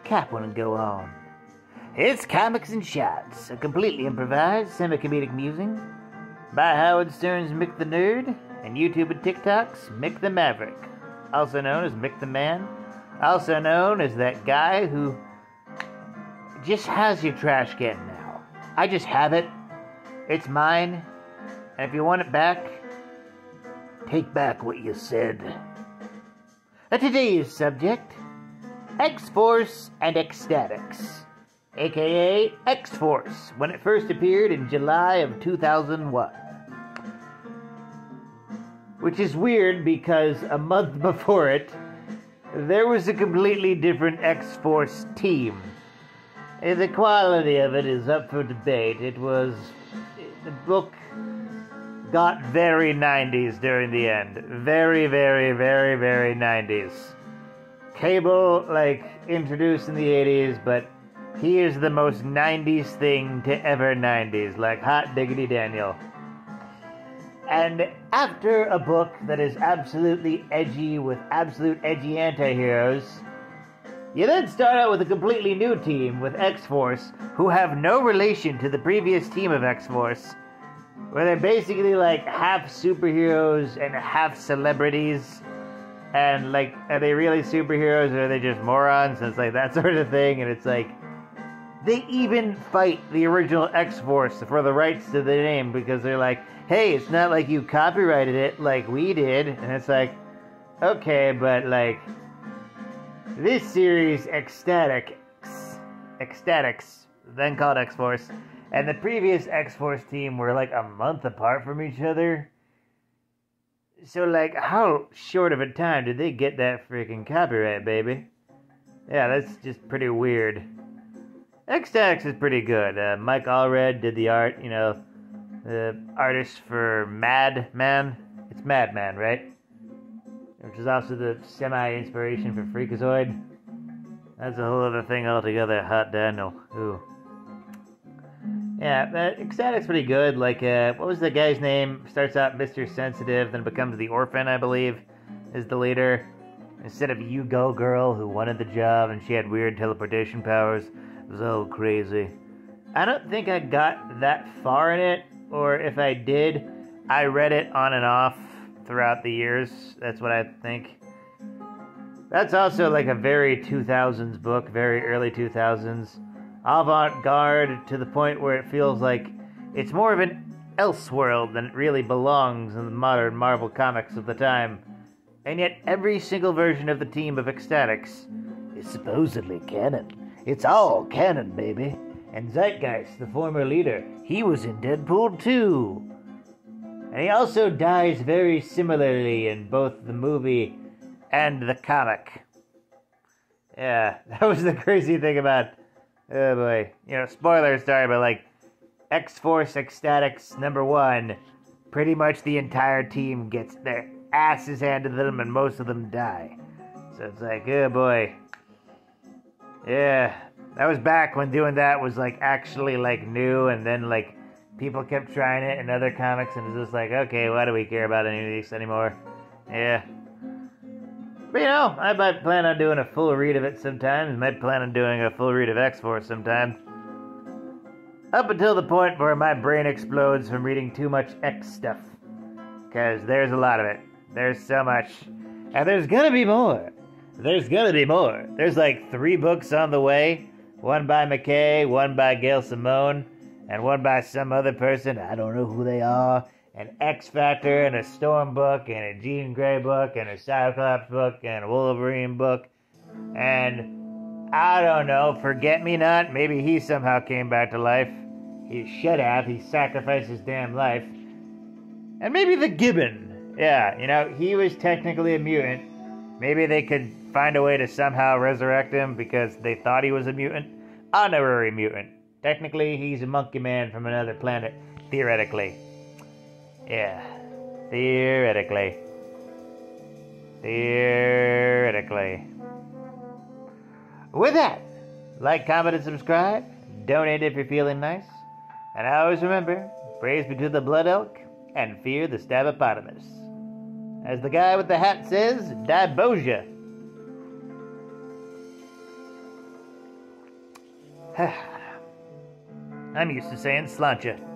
cap wouldn't go on. It's Comics and Shots, a completely improvised, semi-comedic musing by Howard Stern's Mick the Nerd and YouTube and TikTok's Mick the Maverick, also known as Mick the Man, also known as that guy who just has your trash can now. I just have it. It's mine. And if you want it back, take back what you said. Today's subject, X-Force and X-Statics, aka X-Force, when it first appeared in July of 2001. Which is weird because a month before it, there was a completely different X-Force team. The quality of it is up for debate. The book got very 90s during the end. Very, very, very, very 90s. Cable, introduced in the 80s, but he is the most 90s thing to ever 90s, like hot diggity Daniel. And after a book that is absolutely edgy with absolute edgy anti-heroes, you then start out with a completely new team with X-Force, who have no relation to the previous team of X-Force, where they're basically half superheroes and half celebrities. And are they really superheroes or are they just morons? And it's that sort of thing. And it's they even fight the original X-Force for the rights to the name because they're hey, it's not like you copyrighted it like we did. And it's okay, but this series, X-Statics, then called X-Force, and the previous X-Force team were a month apart from each other. So how short of a time did they get that freaking copyright, baby? Yeah, that's just pretty weird. X-Statics is pretty good. Mike Allred did the art, the artist for Madman. It's Madman, right? Which is also the semi-inspiration for Freakazoid. That's a whole other thing altogether. Hot Daniel. Ooh. Yeah, X-Static's pretty good. What was the guy's name? Starts out Mr. Sensitive, then becomes the Orphan, I believe, is the leader. Instead of You Go Girl, who wanted the job, and she had weird teleportation powers. It was all crazy. I don't think I got that far in it, or if I did, I read it on and off throughout the years. That's what I think. That's also a very 2000s book, very early 2000s. Avant-garde to the point where it feels like it's more of an Elseworld than it really belongs in the modern Marvel comics of the time. And yet every single version of the team of X-Statics is supposedly canon. It's all canon, baby. And Zeitgeist, the former leader, he was in Deadpool 2. And he also dies very similarly in both the movie and the comic. Yeah, that was the crazy thing about, oh boy, spoilers, sorry, but X-Force X-Statics #1, pretty much the entire team gets their asses handed to them and most of them die. So it's oh boy. Yeah, that was back when doing that was actually new, and then people kept trying it in other comics, and it's just okay, why do we care about any of these anymore? Yeah. But I might plan on doing a full read of it sometime. I might plan on doing a full read of X-Force sometime. Up until the point where my brain explodes from reading too much X stuff. Because there's a lot of it. There's so much. And there's gonna be more. There's 3 books on the way. One by McKay, one by Gail Simone, and one by some other person. I don't know who they are. An X Factor, and a Storm book, and a Jean Grey book, and a Cyclops book, and a Wolverine book. And I don't know, Forget Me Not. Maybe he somehow came back to life. He should have. He sacrificed his damn life. And maybe the Gibbon. Yeah, he was technically a mutant. Maybe they could find a way to somehow resurrect him because they thought he was a mutant. Honorary mutant. Technically, he's a monkey man from another planet. Theoretically. Yeah. Theoretically. With that, like, comment, and subscribe. Donate if you're feeling nice. And always remember, praise be to the blood elk, and fear the stabopotamus. As the guy with the hat says, Dibosia. I'm used to saying sláinte.